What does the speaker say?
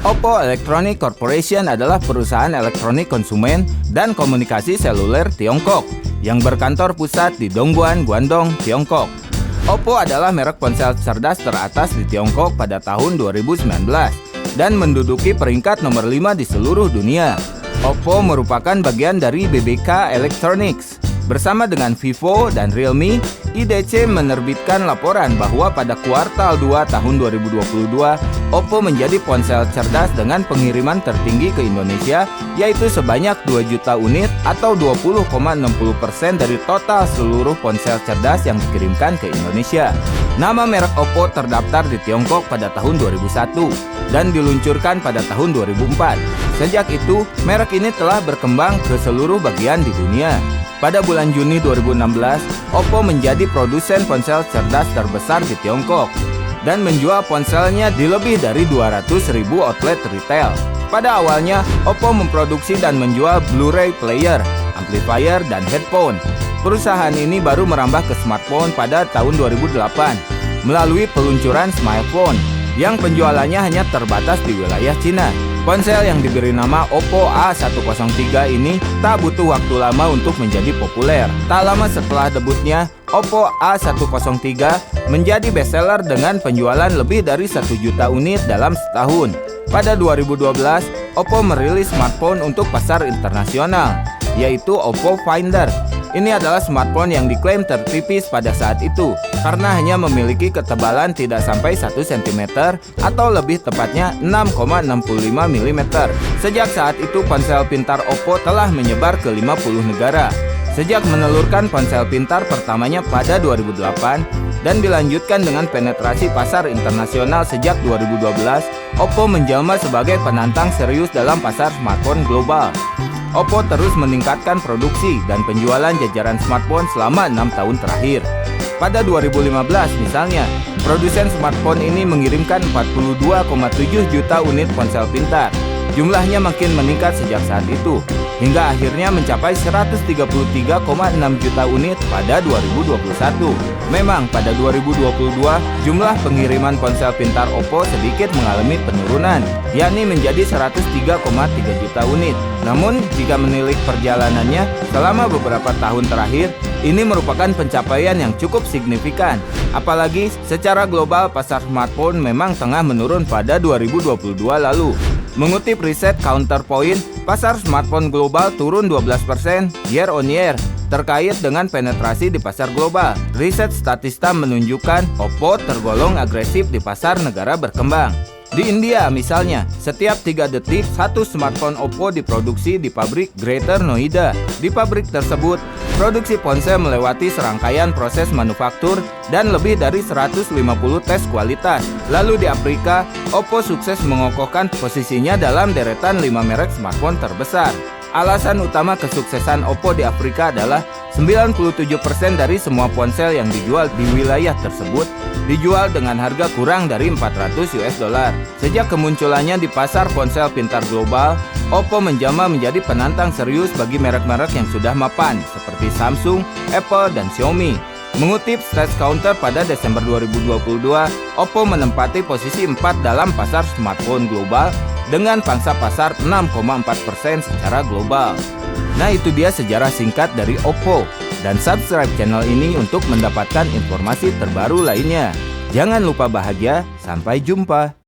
Oppo Electronics Corporation adalah perusahaan elektronik konsumen dan komunikasi seluler Tiongkok yang berkantor pusat di Dongguan, Guangdong, Tiongkok. Oppo adalah merek ponsel cerdas teratas di Tiongkok pada tahun 2019 dan menduduki peringkat nomor 5 di seluruh dunia. Oppo merupakan bagian dari BBK Electronics. Bersama dengan Vivo dan Realme, IDC menerbitkan laporan bahwa pada kuartal 2 tahun 2022, Oppo menjadi ponsel cerdas dengan pengiriman tertinggi ke Indonesia, yaitu sebanyak 2 juta unit atau 20,60% dari total seluruh ponsel cerdas yang dikirimkan ke Indonesia. Nama merek Oppo terdaftar di Tiongkok pada tahun 2001 dan diluncurkan pada tahun 2004. Sejak itu, merek ini telah berkembang ke seluruh bagian di dunia. Pada bulan Juni 2016, Oppo menjadi produsen ponsel cerdas terbesar di Tiongkok dan menjual ponselnya di lebih dari 200.000 outlet retail. Pada awalnya, Oppo memproduksi dan menjual Blu-ray player, amplifier, dan headphone. Perusahaan ini baru merambah ke smartphone pada tahun 2008 melalui peluncuran smartphone yang penjualannya hanya terbatas di wilayah Cina. Ponsel yang diberi nama Oppo A103 ini tak butuh waktu lama untuk menjadi populer. Tak lama setelah debutnya, Oppo A103 menjadi bestseller dengan penjualan lebih dari 1 juta unit dalam setahun. Pada 2012, Oppo merilis smartphone untuk pasar internasional, yaitu Oppo Finder. Ini adalah smartphone yang diklaim tertipis pada saat itu karena hanya memiliki ketebalan tidak sampai 1 cm atau lebih tepatnya 6,65 mm. Sejak saat itu ponsel pintar Oppo telah menyebar ke 50 negara. Sejak menelurkan ponsel pintar pertamanya pada 2008 dan dilanjutkan dengan penetrasi pasar internasional sejak 2012, Oppo menjelma sebagai penantang serius dalam pasar smartphone global. Oppo terus meningkatkan produksi dan penjualan jajaran smartphone selama 6 tahun terakhir. Pada 2015 misalnya, produsen smartphone ini mengirimkan 42,7 juta unit ponsel pintar. Jumlahnya makin meningkat sejak saat itu, hingga akhirnya mencapai 133,6 juta unit pada 2021. Memang pada 2022, jumlah pengiriman ponsel pintar Oppo sedikit mengalami penurunan, yakni menjadi 103,3 juta unit. Namun, jika menilik perjalanannya selama beberapa tahun terakhir, ini merupakan pencapaian yang cukup signifikan. Apalagi secara global pasar smartphone memang tengah menurun pada 2022 lalu. Mengutip riset Counterpoint, pasar smartphone global turun 12% year on year terkait dengan penetrasi di pasar global. Riset Statista menunjukkan Oppo tergolong agresif di pasar negara berkembang. Di India misalnya, setiap 3 detik satu smartphone Oppo diproduksi di pabrik Greater Noida. Di pabrik tersebut, produksi ponsel melewati serangkaian proses manufaktur dan lebih dari 150 tes kualitas. Lalu di Afrika, Oppo sukses mengokohkan posisinya dalam deretan 5 merek smartphone terbesar. Alasan utama kesuksesan Oppo di Afrika adalah 97% dari semua ponsel yang dijual di wilayah tersebut dijual dengan harga kurang dari $400. Sejak kemunculannya di pasar ponsel pintar global, Oppo menjelma menjadi penantang serius bagi merek-merek yang sudah mapan seperti Samsung, Apple, dan Xiaomi. Mengutip Stats Counter pada Desember 2022, Oppo menempati posisi 4 dalam pasar smartphone global dengan pangsa pasar 6,4% secara global. Nah, itu dia sejarah singkat dari Oppo. Dan subscribe channel ini untuk mendapatkan informasi terbaru lainnya. Jangan lupa bahagia, sampai jumpa.